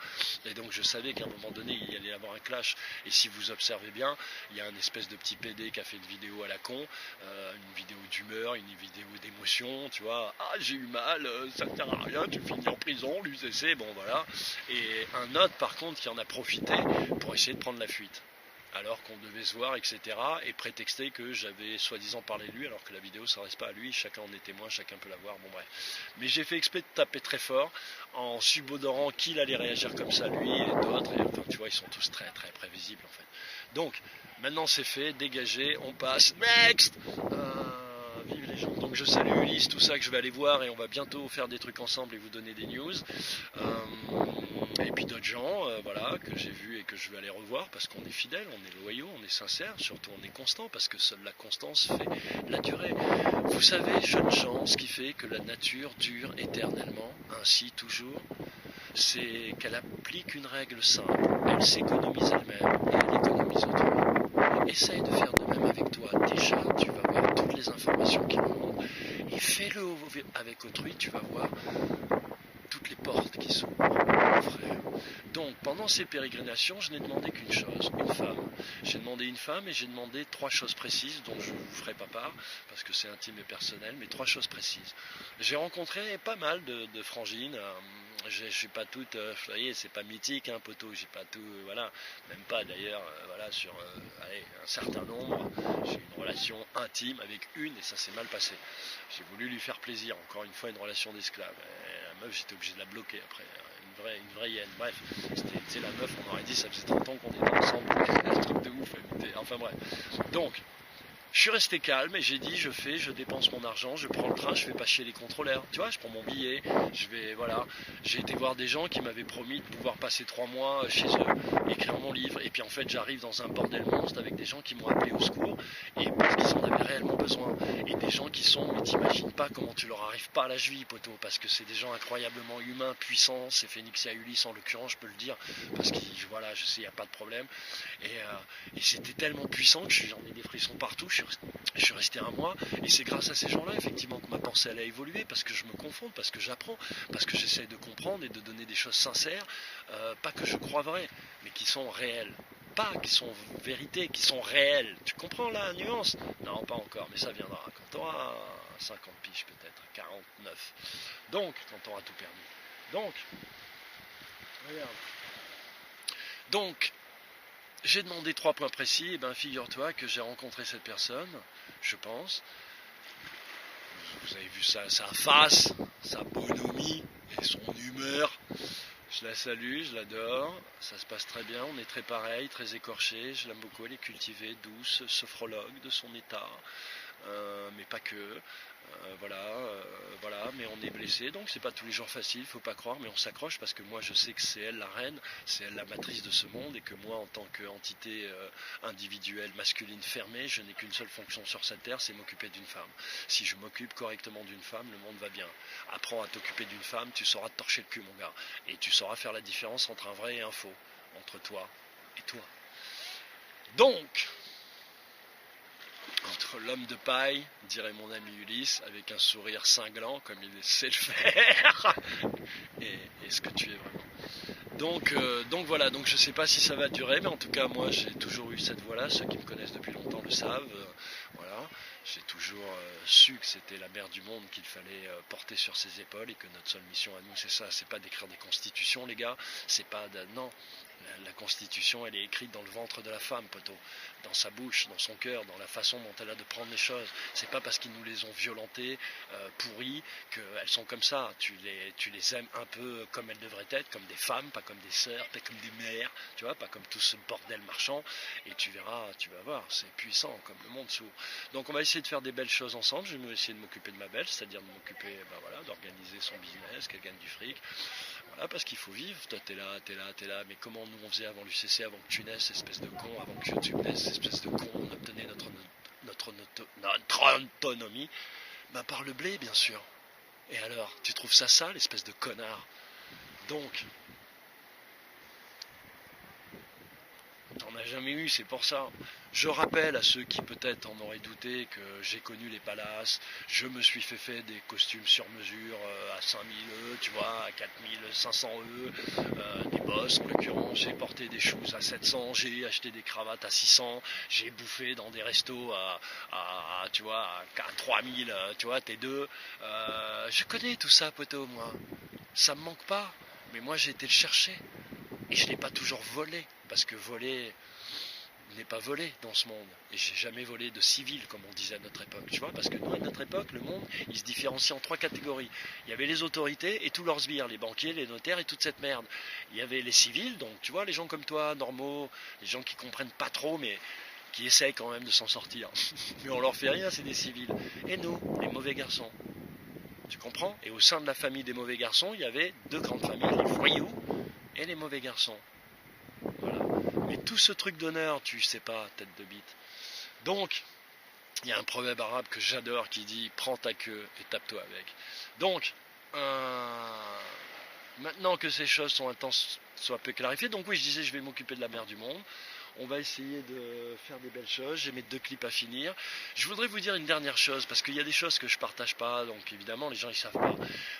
et donc je savais qu'à un moment donné il y allait avoir un clash, et si vous observez bien, il y a un espèce de petit PD qui a fait une vidéo à la con, une vidéo d'humeur, une vidéo d'émotion, tu vois, ah j'ai eu mal, ça ne sert à rien, tu finis en prison, l'UCC, bon voilà, et un autre par contre qui en a profité pour essayer de prendre la fuite. alors qu'on devait se voir, etc. et prétexter que j'avais soi-disant parlé de lui alors que la vidéo ne s'adresse pas à lui, chacun en est témoin, chacun peut la voir, bon bref. Mais j'ai fait exprès de taper très fort en subodorant qu'il allait réagir comme ça lui et d'autres, et enfin tu vois ils sont tous très très prévisibles en fait. Donc maintenant c'est fait, dégagé, on passe, next. Vive les gens. Donc je salue Ulysse, tout ça que je vais aller voir et on va bientôt faire des trucs ensemble et vous donner des news. Et puis d'autres gens, voilà, que j'ai vus et que je vais aller revoir parce qu'on est fidèles, on est loyaux, on est sincères, surtout on est constant parce que seule la constance fait la durée. Vous savez, jeunes gens, ce qui fait que la nature dure éternellement, ainsi toujours, c'est qu'elle applique une règle simple. Elle s'économise elle-même et elle économise autrui. Essaye de faire de même avec toi. Déjà, tu vas voir toutes les informations qui remontent et fais-le avec autrui, tu vas voir toutes les portes qui s'ouvrent, mon frère. Donc, pendant ces pérégrinations, je n'ai demandé qu'une chose, une femme. J'ai demandé une femme et j'ai demandé 3 choses précises dont je ne vous ferai pas part, parce que c'est intime et personnel, mais 3 choses précises. J'ai rencontré pas mal de frangines. Je ne suis pas toute, vous voyez, c'est pas mythique, hein, poteau, j'ai pas tout, voilà, même pas d'ailleurs, voilà, sur allez, un certain nombre, j'ai une relation intime avec une et ça s'est mal passé. J'ai voulu lui faire plaisir, encore une fois, une relation d'esclave. La meuf, j'étais obligé de la bloquer après, une vraie hyène. Bref, c'était la meuf, on aurait dit, ça faisait 30 ans qu'on était ensemble, un truc de ouf, enfin bref. Donc, je suis resté calme et j'ai dit je dépense mon argent, je prends le train, je fais pas chier les contrôleurs. Tu vois, je prends mon billet, je vais, voilà. J'ai été voir des gens qui m'avaient promis de pouvoir passer 3 mois chez eux, écrire mon livre. Et puis en fait, j'arrive dans un bordel monstre avec des gens qui m'ont appelé au secours et parce qu'ils en avaient réellement besoin. Et des gens qui sont, mais t'imagines pas comment tu leur arrives pas à la cheville, poteau, parce que c'est des gens incroyablement humains, puissants. C'est Phoenix et Ulysse en l'occurrence, je peux le dire, parce que voilà, je sais, il n'y a pas de problème. Et c'était tellement puissant que j'en ai des frissons partout. Je suis resté 1 mois et c'est grâce à ces gens-là effectivement que ma pensée elle a évolué parce que je me confonde, parce que j'apprends, parce que j'essaie de comprendre et de donner des choses sincères, pas que je crois vraies, mais qui sont réelles. Pas qui sont vérités, qui sont réelles. Tu comprends la nuance? Non, pas encore, mais ça viendra. Quand tu auras 50 piges peut-être, 49. Donc, quand tu auras tout permis. Donc, regarde. Donc, j'ai demandé 3 points précis, et ben figure-toi que j'ai rencontré cette personne, je pense. Vous avez vu sa face, sa bonhomie et son humeur. Je la salue, je l'adore, ça se passe très bien, on est très pareil, très écorché, je l'aime beaucoup, elle est cultivée, douce, sophrologue de son état, mais pas que. Voilà, mais on est blessé, donc c'est pas tous les jours facile, faut pas croire, mais on s'accroche parce que moi je sais que c'est elle la reine, c'est elle la matrice de ce monde et que moi en tant qu'entité individuelle masculine fermée, je n'ai qu'une seule fonction sur cette terre, c'est m'occuper d'une femme. Si je m'occupe correctement d'une femme, le monde va bien. Apprends à t'occuper d'une femme, tu sauras te torcher le cul mon gars, et tu sauras faire la différence entre un vrai et un faux, entre toi et toi. Donc, entre l'homme de paille, dirait mon ami Ulysse, avec un sourire cinglant, comme il sait le faire, et ce que tu es vraiment. Donc voilà, donc je sais pas si ça va durer, mais en tout cas moi j'ai toujours eu cette voie-là, ceux qui me connaissent depuis longtemps le savent, voilà, j'ai toujours su que c'était la mère du monde qu'il fallait porter sur ses épaules et que notre seule mission à nous c'est ça, c'est pas d'écrire des constitutions les gars, c'est pas non, la constitution elle est écrite dans le ventre de la femme poteau, dans sa bouche, dans son cœur, dans la façon dont elle a de prendre les choses, c'est pas parce qu'ils nous les ont violentées, pourries, qu'elles sont comme ça, tu les aimes un peu comme elles devraient être, comme des femmes, pas comme des sœurs, pas comme des mères, tu vois, pas comme tout ce bordel marchand, et tu verras, tu vas voir, c'est puissant comme le monde s'ouvre. Donc on va essayer de faire des belles choses ensemble, je vais essayer de m'occuper de ma belle, c'est-à-dire de m'occuper, d'organiser son business, qu'elle gagne du fric, voilà, parce qu'il faut vivre, toi t'es là, mais comment nous on faisait avant l'UCC, avant que tu naisses, espèce de con, avant que YouTube naisse, espèce de con, on obtenait notre autonomie, par le blé bien sûr. Et alors, tu trouves ça sale, espèce de connard? Donc, t'en as jamais eu, c'est pour ça. Je rappelle à ceux qui peut-être en auraient douté que j'ai connu les palaces, je me suis fait des costumes sur mesure à 5000 €, tu vois, à 4500 €, des bosses en l'occurrence, j'ai porté des shoes à 700, j'ai acheté des cravates à 600, j'ai bouffé dans des restos tu vois, à 3000, tu vois, t'es deux. Je connais tout ça, poteau, moi. Ça me manque pas, mais moi j'ai été le chercher. Et je ne l'ai pas toujours volé, parce que voler, n'est pas volé dans ce monde. Et j'ai jamais volé de civil, comme on disait à notre époque. Tu vois, parce que nous, à notre époque, le monde, il se différencie en 3 catégories. Il y avait les autorités et tous leurs sbires, les banquiers, les notaires et toute cette merde. Il y avait les civils, donc tu vois, les gens comme toi, normaux, les gens qui comprennent pas trop, mais qui essayent quand même de s'en sortir. Mais on leur fait rien, c'est des civils. Et nous, les mauvais garçons. Tu comprends? Et au sein de la famille des mauvais garçons, il y avait 2 grandes familles, les voyous et les mauvais garçons. Voilà. Mais tout ce truc d'honneur, tu sais pas, tête de bite. Donc, il y a un proverbe arabe que j'adore qui dit « Prends ta queue et tape-toi avec ». Donc, maintenant que ces choses sont soit peu clarifiées, donc oui, je disais, je vais m'occuper de la mer du monde. On va essayer de faire des belles choses. J'ai mes 2 clips à finir. Je voudrais vous dire une dernière chose, parce qu'il y a des choses que je partage pas, donc évidemment les gens ils savent pas.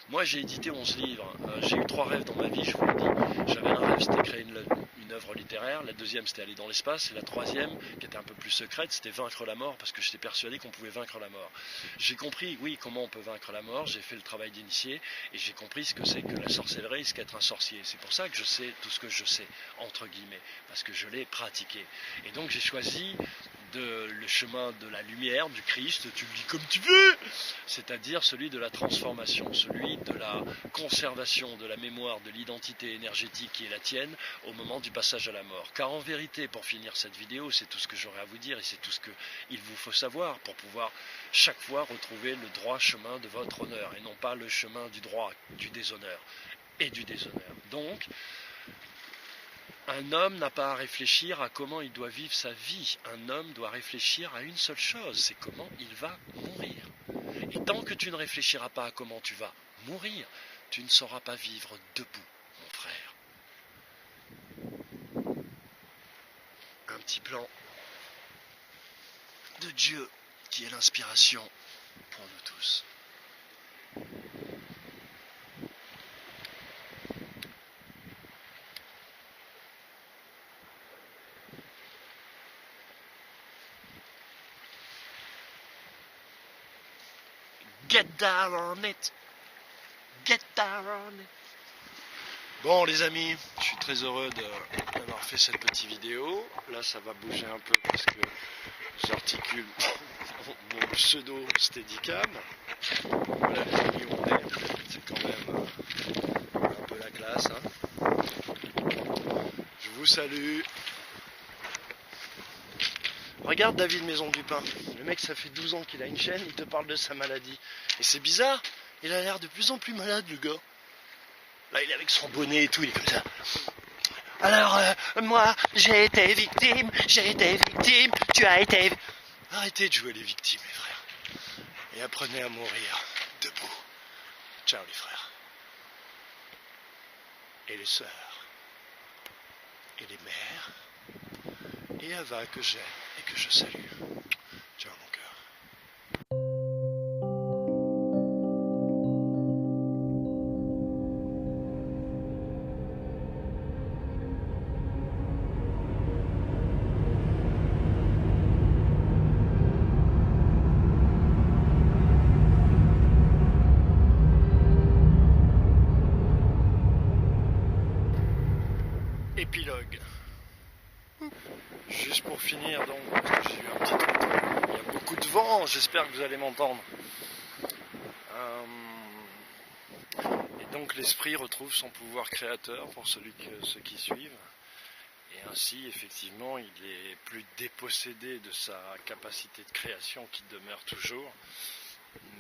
Moi j'ai édité 11 livres. J'ai eu 3 rêves dans ma vie, je vous le dis. J'avais un rêve, c'était créer une œuvre littéraire. La deuxième, c'était aller dans l'espace. Et la troisième, qui était un peu plus secrète, c'était vaincre la mort, parce que j'étais persuadé qu'on pouvait vaincre la mort. J'ai compris, oui, comment on peut vaincre la mort. J'ai fait le travail d'initié, et j'ai compris ce que c'est que la sorcellerie, ce qu'être un sorcier. C'est pour ça que je sais tout ce que je sais, entre guillemets, parce que je l'ai pratiqué. Et donc j'ai choisi le chemin de la lumière, du Christ, tu le dis comme tu veux, c'est-à-dire celui de la transformation, celui de la conservation de la mémoire, de l'identité énergétique qui est la tienne au moment du passage à la mort. Car en vérité, pour finir cette vidéo, c'est tout ce que j'aurais à vous dire et c'est tout ce qu'il vous faut savoir pour pouvoir chaque fois retrouver le droit chemin de votre honneur et non pas le chemin du droit, du déshonneur et du déshonneur. Donc, un homme n'a pas à réfléchir à comment il doit vivre sa vie. Un homme doit réfléchir à une seule chose, c'est comment il va mourir. Et tant que tu ne réfléchiras pas à comment tu vas mourir, tu ne sauras pas vivre debout, mon frère. Un petit plan de Dieu qui est l'inspiration pour nous tous. Get down on it. Get down on it. Bon les amis, je suis très heureux d'avoir fait cette petite vidéo. Là ça va bouger un peu parce que j'articule mon pseudo Steadicam. Voilà les amis où on est. C'est quand même un peu la classe. Hein. Je vous salue. Regarde David Maison du Pain. Le mec, ça fait 12 ans qu'il a une chaîne, il te parle de sa maladie. Et c'est bizarre, il a l'air de plus en plus malade, le gars. Là, il est avec son bonnet et tout, il est comme ça. Alors, moi, j'ai été victime, tu as été... Arrêtez de jouer les victimes, les frères. Et apprenez à mourir debout. Ciao, les frères. Et les sœurs. Et les mères. Et Ava que j'aime et que je salue. Ciao mon cœur. Épilogue. Juste pour finir donc, parce que j'ai eu un petit trou. Il y a beaucoup de vent, j'espère que vous allez m'entendre. Et donc l'esprit retrouve son pouvoir créateur pour ceux qui suivent. Et ainsi, effectivement, il est plus dépossédé de sa capacité de création qui demeure toujours.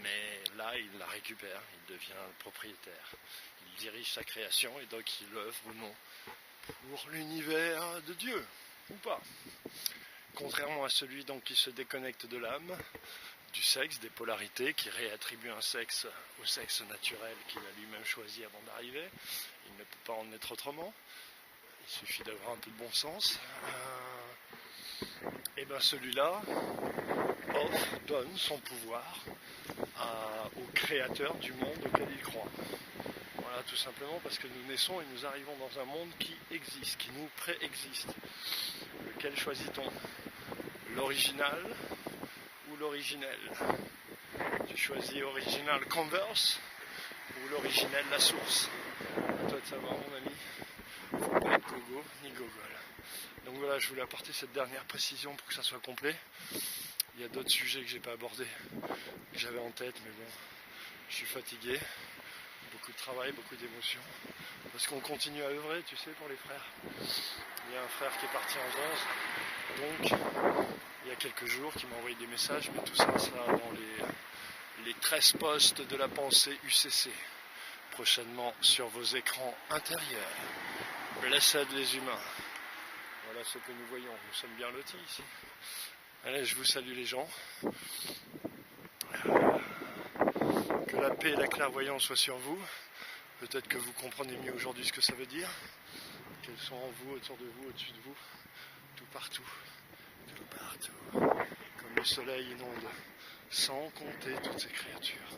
Mais là, il la récupère, il devient propriétaire. Il dirige sa création et donc il œuvre ou non pour l'univers de Dieu, ou pas. Contrairement à celui donc qui se déconnecte de l'âme, du sexe, des polarités, qui réattribue un sexe au sexe naturel qu'il a lui-même choisi avant d'arriver, il ne peut pas en être autrement, il suffit d'avoir un peu de bon sens, et bien celui-là donne son pouvoir au créateur du monde auquel il croit. Voilà, tout simplement parce que nous naissons et nous arrivons dans un monde qui existe, qui nous préexiste. Lequel choisit-on? L'original ou l'originel? Tu choisis original Converse ou l'originel la source? À toi de savoir mon ami. Faut pas être gogo ni gogol. Donc voilà, je voulais apporter cette dernière précision pour que ça soit complet. Il y a d'autres sujets que j'ai pas abordés, que j'avais en tête, mais bon, je suis fatigué. Beaucoup de travail, beaucoup d'émotions. Parce qu'on continue à œuvrer, tu sais, pour les frères. Il y a un frère qui est parti en bronze, donc il y a quelques jours, qui m'a envoyé des messages, mais tout ça sera dans les 13 postes de la pensée UCC. Prochainement sur vos écrans intérieurs. Blessed les humains. Voilà ce que nous voyons. Nous sommes bien lotis ici. Allez, je vous salue les gens. Que la paix et la clairvoyance soient sur vous. Peut-être que vous comprenez mieux aujourd'hui ce que ça veut dire. Qu'elles sont en vous, autour de vous, au-dessus de vous. Tout partout. Tout partout. Comme le soleil inonde sans compter toutes ces créatures.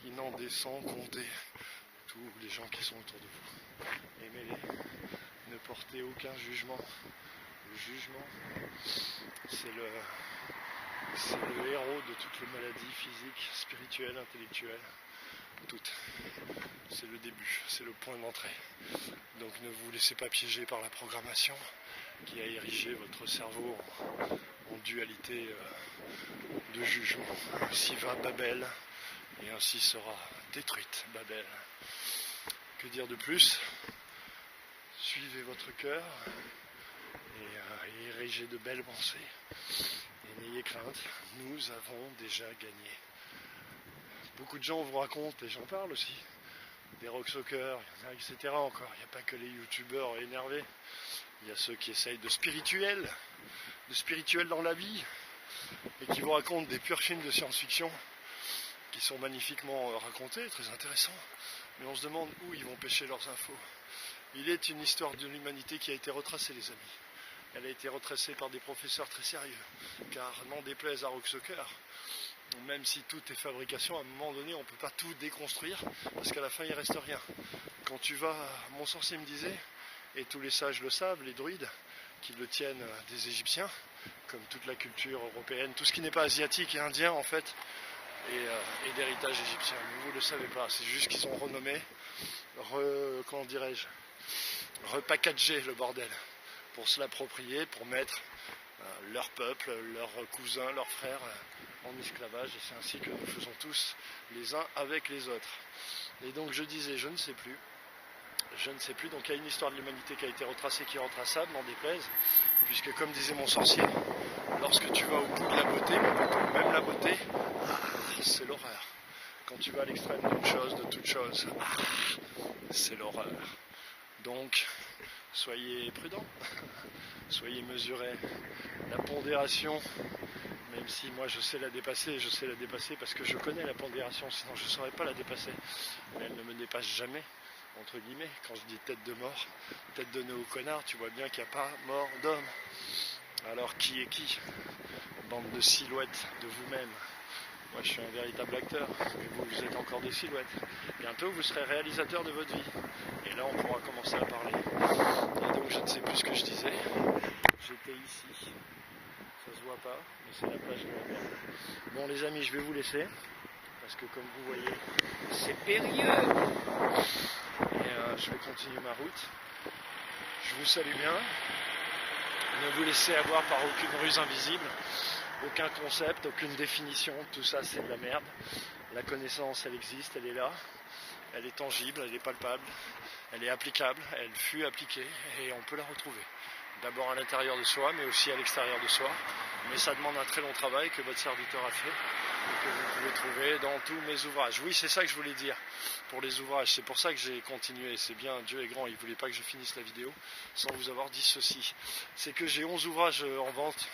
Inonder sans compter tous les gens qui sont autour de vous. Aimez-les. Ne portez aucun jugement. Le jugement, c'est le héros de toutes les maladies physiques, spirituelles, intellectuelles, toutes. C'est le début, c'est le point d'entrée. Donc ne vous laissez pas piéger par la programmation qui a érigé votre cerveau en dualité de jugement. Ainsi va Babel et ainsi sera détruite Babel. Que dire de plus? Suivez votre cœur et érigez de belles pensées. Et n'ayez crainte, nous avons déjà gagné. Beaucoup de gens vous racontent, et j'en parle aussi, des rocksockers, etc. encore. Il n'y a pas que les youtubeurs énervés. Il y a ceux qui essayent de spirituel dans la vie, et qui vous racontent des purs films de science-fiction, qui sont magnifiquement racontés, très intéressants. Mais on se demande où ils vont pêcher leurs infos. Il est une histoire de l'humanité qui a été retracée, les amis. Elle a été retracée par des professeurs très sérieux, car n'en déplaise à Rocksocker, même si tout est fabrication, à un moment donné, on ne peut pas tout déconstruire, parce qu'à la fin, il ne reste rien. Quand tu vas, mon sorcier me disait, et tous les sages le savent, les druides, qui le tiennent des Égyptiens, comme toute la culture européenne, tout ce qui n'est pas asiatique et indien, en fait, et d'héritage égyptien. Mais vous ne le savez pas, c'est juste qu'ils ont renommé, comment dirais-je, repackagé le bordel, pour se l'approprier, pour mettre leur peuple, leurs cousins, leurs frères en esclavage, et c'est ainsi que nous faisons tous les uns avec les autres. Et donc je disais, je ne sais plus, donc il y a une histoire de l'humanité qui a été retracée, qui est retraçable, n'en déplaise, puisque comme disait mon sorcier, lorsque tu vas au bout de la beauté, même la beauté, c'est l'horreur. Quand tu vas à l'extrême d'une chose, de toute chose, c'est l'horreur. Donc, soyez prudents, soyez mesurés. La pondération, même si moi je sais la dépasser parce que je connais la pondération, sinon je ne saurais pas la dépasser. Mais elle ne me dépasse jamais, entre guillemets. Quand je dis tête de mort, tête de nœud au connard, tu vois bien qu'il n'y a pas mort d'homme. Alors qui est qui? Bande de silhouettes de vous-même. Moi je suis un véritable acteur, mais vous êtes encore des silhouettes. Bientôt vous serez réalisateur de votre vie. Et là on pourra commencer à parler. Et donc je ne sais plus ce que je disais. J'étais ici. Ça se voit pas, mais c'est la plage de la mer. Bon les amis, je vais vous laisser. Parce que comme vous voyez, c'est périlleux. Et je vais continuer ma route. Je vous salue bien. Ne vous laissez avoir par aucune ruse invisible. Aucun concept, aucune définition, tout ça c'est de la merde. La connaissance elle existe, elle est là, elle est tangible, elle est palpable, elle est applicable, elle fut appliquée et on peut la retrouver. D'abord à l'intérieur de soi mais aussi à l'extérieur de soi. Mais ça demande un très long travail que votre serviteur a fait et que vous pouvez trouver dans tous mes ouvrages. Oui, c'est ça que je voulais dire pour les ouvrages, c'est pour ça que j'ai continué. C'est bien, Dieu est grand, il ne voulait pas que je finisse la vidéo sans vous avoir dit ceci. C'est que j'ai 11 ouvrages en vente.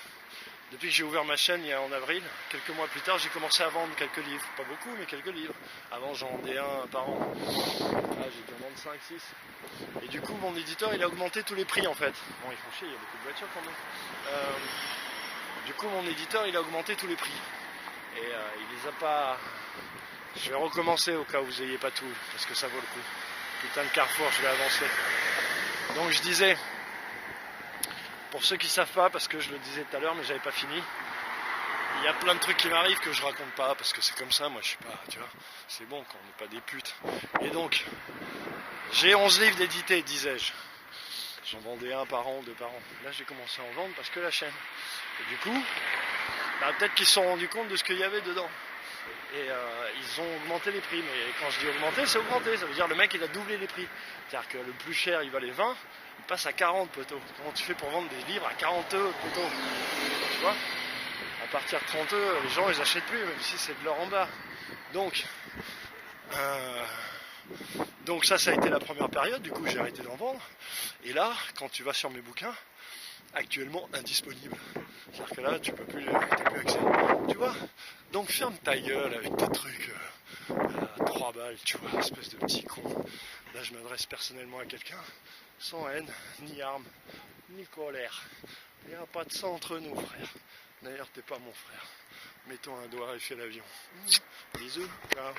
Depuis que j'ai ouvert ma chaîne en avril, quelques mois plus tard, j'ai commencé à vendre quelques livres. Pas beaucoup, mais quelques livres. Avant, j'en vendais un par an. Là, j'ai dû en vendre 5, 6. Et du coup, mon éditeur, il a augmenté tous les prix, en fait. Bon, ils font chier, il y a beaucoup de voitures quand même. Du coup, mon éditeur, il a augmenté tous les prix. Et il les a pas... Je vais recommencer au cas où vous n'ayez pas tout, parce que ça vaut le coup. Putain de Carrefour, je vais avancer. Donc, je disais... Pour ceux qui ne savent pas, parce que je le disais tout à l'heure, mais j'avais pas fini, il y a plein de trucs qui m'arrivent que je raconte pas, parce que c'est comme ça, moi je suis pas, tu vois, c'est bon quand on n'est pas des putes. Et donc, j'ai 11 livres d'édités, disais-je. J'en vendais un par an, deux par an. Là j'ai commencé à en vendre parce que la chaîne. Et du coup, peut-être qu'ils se sont rendus compte de ce qu'il y avait dedans. Et ils ont augmenté les prix. Mais quand je dis augmenter, c'est augmenter. Ça veut dire le mec il a doublé les prix. C'est-à-dire que le plus cher il valait 20, il passe à 40 poteaux. Comment tu fais pour vendre des livres à 40 poteaux? Tu vois? À partir de 30 les gens ils achètent plus, même si c'est de l'or en bas. Donc ça a été la première période, du coup j'ai arrêté d'en vendre. Et là, quand tu vas sur mes bouquins, actuellement indisponible. C'est-à-dire que là, tu peux plus, t'as plus accès. Tu vois? Donc ferme ta gueule avec tes trucs à 3 balles, tu vois, espèce de petit con. Là, je m'adresse personnellement à quelqu'un, sans haine, ni arme, ni colère. Il n'y a pas de sang entre nous, frère. D'ailleurs, t'es pas mon frère. Mets-toi un doigt et fais l'avion. Bisous, ciao.